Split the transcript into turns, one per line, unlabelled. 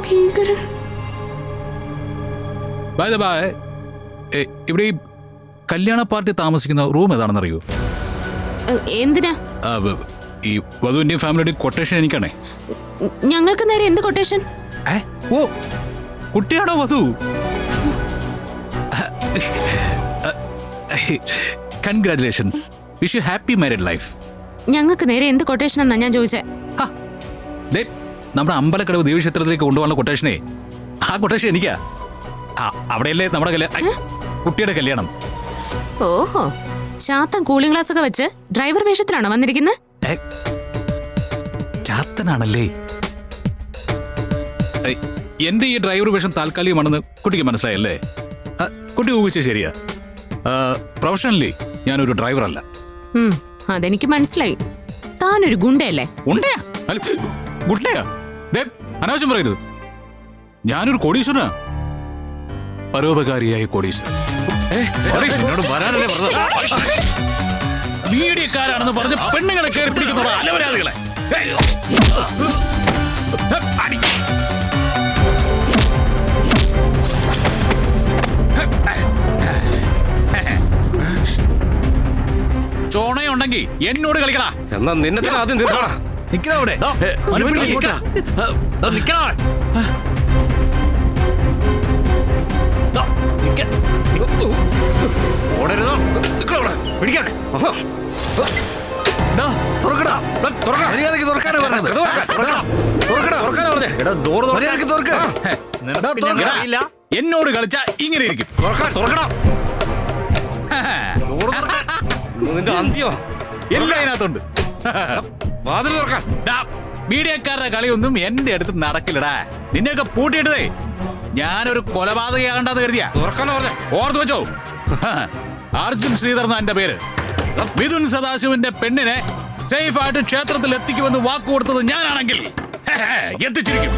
ഭീകരൻ.
ഇവിടെ ഈ കല്യാണ പാർട്ടി താമസിക്കുന്ന റൂം ഏതാണെന്നറിയോ?
എന്തിനാ?
ഈ വധുവിന്റെയും ഫാമിലിയുടെയും കൊട്ടേഷൻ എനിക്കാണേ.
ഞങ്ങൾക്ക് നേരെ എന്ത് കൊട്ടേഷൻ?
ഓ കുട്ടിയാണോ വധു? Congratulations. Wish you happy married life.
ഞങ്ങൾക്ക് നേരെ എന്ത് കൊട്ടേഷൻ എന്നാ ഞാൻ ചോദിച്ചേ?
നമ്മുടെ അമ്പലക്കടവ് ദേവീക്ഷേത്രത്തിലേക്ക് കൊണ്ടുപോകാനുള്ള കൊട്ടേഷനേ, ആ കൊട്ടേഷൻ എനിക്കാ. അവിടെയല്ലേ നമ്മുടെ കുട്ടിയുടെ കല്യാണം.
ഓഹോ, ചാത്തൻ കൂളിംഗ് ഗ്ലാസ് ഒക്കെ വെച്ച് ഡ്രൈവർ വേഷത്തിലാണോ വന്നിരിക്കുന്നത്?
ചാത്തനാണല്ലേ. എന്റെ ഈ ഡ്രൈവർ വേഷം താൽക്കാലികമാണെന്ന് കുട്ടിക്ക് മനസ്സിലായല്ലേ? കുട്ടി ഊഹിച്ച ശരിയാ. പ്രൊഫഷണലി ഞാനൊരു ഡ്രൈവറല്ല.
അതെനിക്ക് മനസ്സിലായി. താനൊരു ഗുണ്ടയല്ലേ?
ഗുണ്ടയാ? അനാവശ്യം പറയരുത്. ഞാനൊരു കോടീശ്വരനാ, പരോപകാരിയായ കോടീശ്വരൻ. മീഡിയക്കാരാണെന്ന് പറഞ്ഞ് പെണ്ണുങ്ങളെ കയറി പിടിക്കുന്ന അലവരാതികളെ. ചോണയുണ്ടെങ്കിൽ എന്നോട് കളിക്കടാ.
എന്നാ നിന്നെ തന്നെ ആദ്യം തീർക്കടാ.
നിക്കവിടെ. എന്നോട് കളിച്ചാ ഇങ്ങനെ ഇരിക്കും. എല്ലാം ഇതിനകത്തുണ്ട്. മീഡിയക്കാരുടെ കളിയൊന്നും എന്റെ അടുത്ത് നടക്കില്ലടാ. നിന്നെയൊക്കെ പൂട്ടിയിട്ടതേ ഞാനൊരു കൊലപാതകയാകണ്ടെന്ന് കരുതിയാ. ഓർത്തു വെച്ചോ, അർജുൻ ശ്രീധർ എന്റെ പേര്. മിഥുൻ സദാശിവന്റെ പെണ്ണിനെ സേഫ് ആയിട്ട് ക്ഷേത്രത്തിൽ എത്തിക്കുമെന്ന് വാക്ക് കൊടുത്തത് ഞാനാണെങ്കിൽ എത്തിച്ചിരിക്കും.